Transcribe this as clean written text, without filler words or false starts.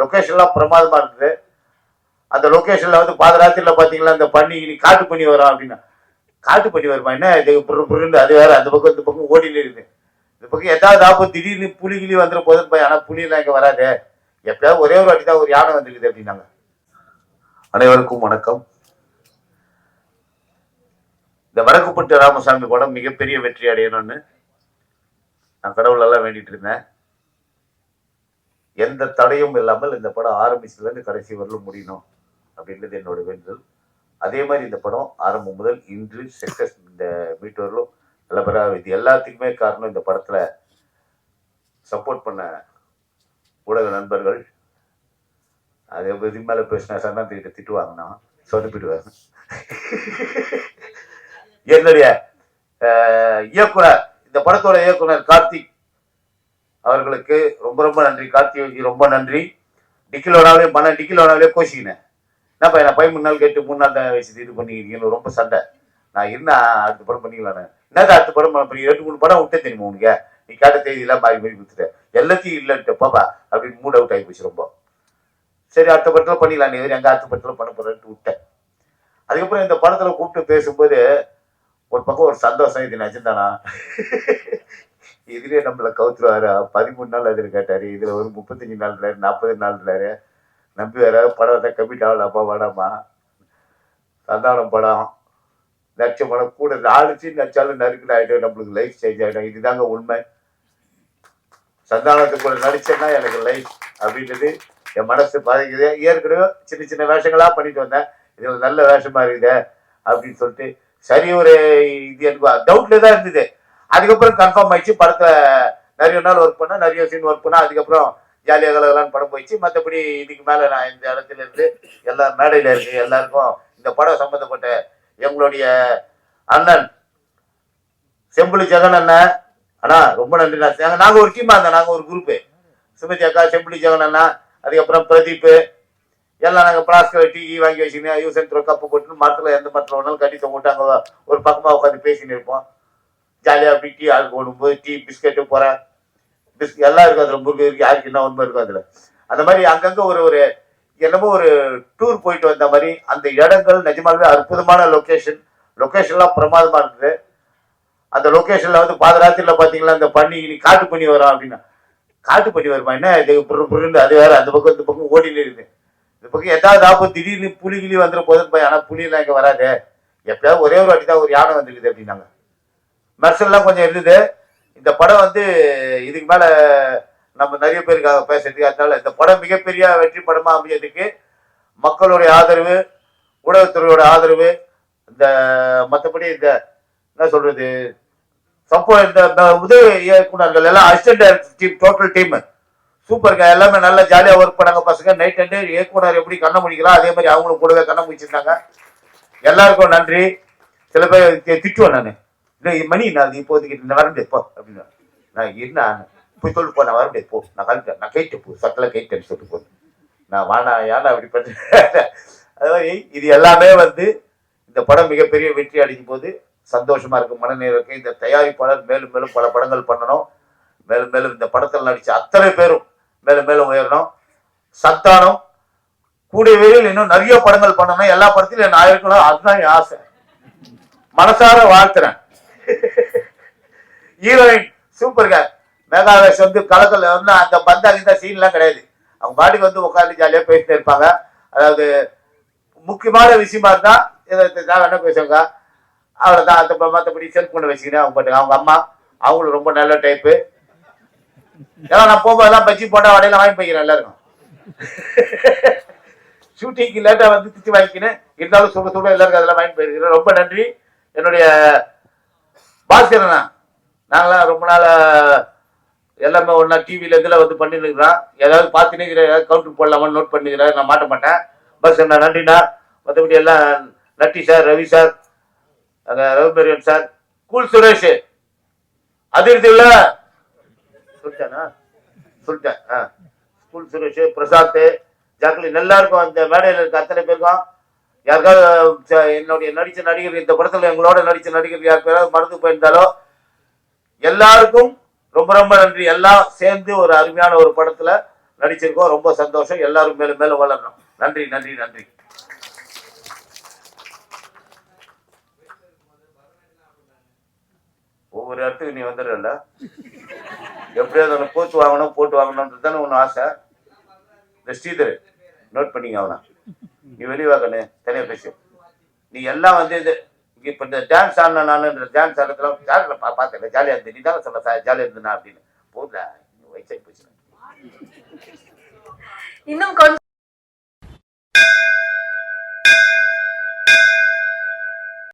லொகேஷன்லாம் பிரமாதமா இருக்குது. அந்த லொகேஷன்ல வந்து பாதராத்திரில பாத்தீங்களா அந்த பண்ணி காட்டு பண்ணி வரும் அப்படின்னா, காட்டு பண்ணி வருமா என்ன இது புருந்து அது வேற, அந்த பக்கம் இந்த பக்கம் ஓடினு இருக்குது. இந்த பக்கம் ஏதாவது ஆபத்து திடீர்னு புலி கிளி வந்துட போதுன்னு போய், ஆனா புலி எல்லாம் இங்க வராது, எப்பயாவது ஒரே ஒரு வாட்டி தான் ஒரு யானை வந்துருக்குது அப்படின்னாங்க. அனைவருக்கும் வணக்கம். இந்த வடக்குப்பட்டு ராமசாமி படம் மிகப்பெரிய வெற்றி அடையணும்னு நான் கடவுள் எல்லாம் வேண்டிட்டு இருந்தேன். எந்த தடையும் இல்லாமல் இந்த படம் ஆரம்பிச்சதுல இருந்து கடைசி வரலும் முடியணும் அப்படின்றது என்னோட வேண்டுதல். அதே மாதிரி இந்த படம் ஆரம்பம் முதல் இன்று சக்சஸ் இந்த மீட் வரலும் நல்லபடியாக. இது எல்லாத்துக்குமே காரணம் இந்த படத்துல சப்போர்ட் பண்ண ஊடக நண்பர்கள். அது இது மேல பேசினா சன்னாத்திட்ட திட்டுவாங்கன்னா சொதப்பிடுவாங்க. என்னுடைய இயக்குனர், இந்த படத்தோட இயக்குனர் கார்த்திக் அவர்களுக்கு ரொம்ப ரொம்ப நன்றி. கார்த்திக் ரொம்ப நன்றி. டிக்கிலோனாவே கோச்சிக்கினேன். என்னப்பா நான் 13 நாள் கேட்டு 3 நாள் தான் வச்சு இது பண்ணிக்கிறீங்கன்னு ரொம்ப சண்டை. நான் என்ன அடுத்த படம் பண்ணிக்கலான்னு, என்னதான் அடுத்த படம் 2-3 படம் விட்டே தெரியுமா உனக்கு, நீ கேட்ட தேதியெல்லாம் மாறி மாறி கொடுத்துட்டேன், எல்லாத்தையும் இல்லைன்ட்டு பாப்பா அப்படின்னு மூட் அவுட் ஆகி போச்சு ரொம்ப. சரி அடுத்த படத்துல பண்ணிக்கலாம், நீ எங்க அடுத்த படத்துல பண்ண போறேன்ட்டு விட்டேன். அதுக்கப்புறம் இந்த படத்துல கூப்பிட்டு பேசும்போது ஒரு பக்கம் ஒரு சந்தோஷம், இது நிஜம்தானா, இதுலயே நம்மள கவுத்துருவாரு. 13 நாள் அதுல கேட்டாரு, இதுல ஒரு 35 நாள் 40 நாள் நம்பி வேற படம் தான் கம்மிட் ஆகலாமா வேணாமா. சந்தானம் படம் நடிச்ச படம் கூட ஆடிச்சு நடிச்சாலும் நறுக்கல் ஆகிடும், நம்மளுக்கு லைஃப் சேஞ்ச் ஆகிடும். இதுதாங்க உண்மை. சந்தானத்துக்கு கூட நடிச்சேன்னா எனக்கு லைஃப் அப்படின்றது என் மனசு பாதிக்குது. ஏற்கனவே சின்ன சின்ன வேஷங்களா பண்ணிட்டு வந்தேன், இதுல நல்ல வேஷமா இருக்குது அப்படின்னு சொல்லிட்டு சரி ஒரு இது எனக்கு டவுட்ல தான் இருந்தது. அதுக்கப்புறம் கன்ஃபார்ம் ஆயிடுச்சு. படத்தை நிறைய நாள் ஒர்க் பண்ண, நிறைய சீன் ஒர்க் பண்ண, அதுக்கப்புறம் ஜாலியாக கலகலான்னு படம் போயிடுச்சு. மற்றபடி இதுக்கு மேலே நான் இந்த இடத்துல இருந்து எல்லா மேடையில் இருக்கு எல்லாருக்கும் இந்த படம் சம்மந்தப்பட்ட எங்களுடைய அண்ணன் செம்புலி ஜெகன் அண்ணன் அண்ணா ரொம்ப நன்றி. நாங்கள் ஒரு டீமாக இருந்தோம், நாங்கள் ஒரு குரூப்பு, சுமதி அக்கா, செம்புலி ஜெகன் அண்ணா, அதுக்கப்புறம் பிரதீப் எல்லாம் நாங்கள் பிளாஸ்டிக் டீ வாங்கி வச்சுக்கினேன், யூஸ் அண்ட் த்ரோ கப்பு போட்டுன்னு மரத்தில் எந்த மரத்தில் ஒன்றாலும் கட்டி தொங்கிட்டு அங்கே ஒரு பக்கமாக உட்காந்து பேசின்னு இருப்போம். ஜாலியாக அப்படி டீ ஆள் போடும்போது டீ பிஸ்கெட்டு போகிறேன், எல்லாம் இருக்கும் அதில், முருகு இருக்கு, யாருக்கு என்ன உண்மை இருக்கும் அதில். அந்த மாதிரி அங்கங்கே ஒரு என்னமோ ஒரு டூர் போயிட்டு வந்த மாதிரி அந்த இடங்கள் நிஜமாலுமே அற்புதமான லொக்கேஷன்லாம் பிரமாதமாக இருக்குது. அந்த லொக்கேஷனில் வந்து பாதராத்திரில பார்த்தீங்களா அந்த பண்ணி காட்டு பண்ணி வரும் அப்படின்னா, காட்டு பண்ணி வருமா என்ன இது புருந்து அது வேற, அந்த பக்கம் இந்த பக்கம் ஓடினு இருக்குது. இந்த பக்கம் ஏதாவது ஆபத்து திடீர்னு புலி கிளி வந்துட போதுன்னு போய், ஆனால் புலியெல்லாம் இங்கே வராது, எப்பயாவது ஒரே ஒரு வாட்டி தான் ஒரு யானை வந்துருக்குது அப்படின்னாங்க. மெர்சல்லாம் கொஞ்சம் இருந்தது. இந்த படம் வந்து இதுக்கு மேல நம்ம நிறைய பேருக்காக பேசுறதுக்கு, அதனால இந்த படம் மிகப்பெரிய வெற்றி படமா அமைஞ்சதுக்கு மக்களுடைய ஆதரவு, ஊடகத்துறையோட ஆதரவு, இந்த மற்றபடி இந்த என்ன சொல்றது இந்த உதவி இயக்குனர்கள் எல்லாம், assistant director team, total team சூப்பருங்க, எல்லாமே நல்லா ஜாலியா ஒர்க் பண்ணாங்க பசங்க. நைட் அண்ட் இயக்குனர் எப்படி கண்ண முடிக்கலாம் அதே மாதிரி அவங்களும் கூடவே கண்ண முடிச்சிருந்தாங்க. எல்லாருக்கும் நன்றி. சில பேர் திட்டுவேன் நான், மணி நான் இப்போதைக்கு வரண்டே போ அப்படின்னா, நான் என்ன போய் சொல்லு போ, நான் வரண்டே போ, நான் கழிட்டேன், நான் கைட்டு போ, சட்டெல்லாம் கைட்டேன்னு சொல்லிட்டு போ, நான் வானா யானா அப்படி பண்ணேன். அது மாதிரி இது எல்லாமே வந்து இந்த படம் மிகப்பெரிய வெற்றி அடைக்கும் போது சந்தோஷமா இருக்கு, மனநிலை இருக்கு. இந்த தயாரிப்பாளர் மேலும் மேலும் பல படங்கள் பண்ணணும், மேலும் மேலும் இந்த படத்தில் நடிச்ச அத்தனை பேரும் மேலும் மேலும் உயரணும். சந்தானம் கூடிய விரைவில் இன்னும் நிறைய படங்கள் பண்ணணும், எல்லா படத்திலும் என்ன ஆயிருக்கணும், அதுதான் என் ஆசை. மனசார வாழ்த்துறேன். ஹீரோயின் சூப்பருங்க, மேகாவேஷ் வந்து கலக்கல் வந்து அந்த பந்தாங்க சீன்லாம் கிடையாது, அவங்க பாட்டுக்கு வந்து உட்காந்து ஜாலியா பேசிட்டு இருப்பாங்க. அதாவது முக்கியமான விஷயமா இருந்தா என்ன பேசுவாங்க அவ்வளவுதான். அந்த மற்றபடி செல்போனை வச்சுக்கினேன் அவங்க பாட்டுங்க. அவங்க அம்மா அவங்களும் ரொம்ப நல்ல டைப்பு. ஏன்னா நான் போகும்போதெல்லாம் பஜ்ஜி போட்டா வடையில வாங்கி போய்க்கிறேன் எல்லாருக்கும். ஷூட்டிங்க்கு லேட்டா வந்து திச்சு வாங்கிக்கினேன், இருந்தாலும் சுட சுட எல்லாருக்கும் அதெல்லாம் வாங்கி போயிருக்கிறேன். ரொம்ப நன்றி. என்னுடைய பாஸ்கரண்ணா, நாங்களாம் ரொம்ப நாள் எல்லாமே ஒன்னா டிவியில இதுல வந்து பண்ணிட்டு இருக்கிறோம். ஏதாவது பார்த்துன்னு ஏதாவது கவுண்டர் போடலாமான்னு நோட் பண்ணிக்கிறேன், நான் மாட்ட மாட்டேன். பஸ் அண்ணா நன்றிண்ணா. மற்றபடி எல்லாம் Natty sir, Ravi sir, Ravimariyan sir, cool Suresh, அதிர்ச்சி இல்ல சொல்லிட்டேனா சொல்லிட்டேன், கூல் சுரேஷ், பிரசாத், ஜாக்லின், எல்லாருக்கும் அந்த மேடையில் இருக்க அத்தனை பேருக்கும், யாருக்காவது என்னுடைய நடிச்ச நடிகர், இந்த படத்துல எங்களோட நடிச்ச நடிகர் யார் பேராவது மறந்து போயிருந்தாலோ எல்லாருக்கும் ரொம்ப ரொம்ப நன்றி. எல்லாம் சேர்ந்து ஒரு அருமையான ஒரு படத்துல நடிச்சிருக்கோம். ரொம்ப சந்தோஷம். எல்லாரும் மேலும் மேலும் வளரணும். நன்றி நன்றி நன்றி. ஒவ்வொரு இடத்துக்கு நீ வந்துடுறல, எப்படியாவது உனக்கு கோச்சு வாங்கணும் போட்டு வாங்கணும்ன்றது தானே உன் ஆசை. இந்த ஸ்ரீதர் நோட் பண்ணிங்க அவனை. நீ வெளிவாக்கண்ணு தனியாக பேசு. நீ எல்லாம் வந்து இது இப்போ இந்த டான்ஸ் ஆடின நான் டான்ஸ் ஆடுறதுலாம் ஜாலியில் பார்த்தேன். ஜாலியாக இருந்து நீ தானே சொல்ல ஜாலியாக இருந்தேனா அப்படின்னு. போதுல வயசாகி போச்சு. இன்னும்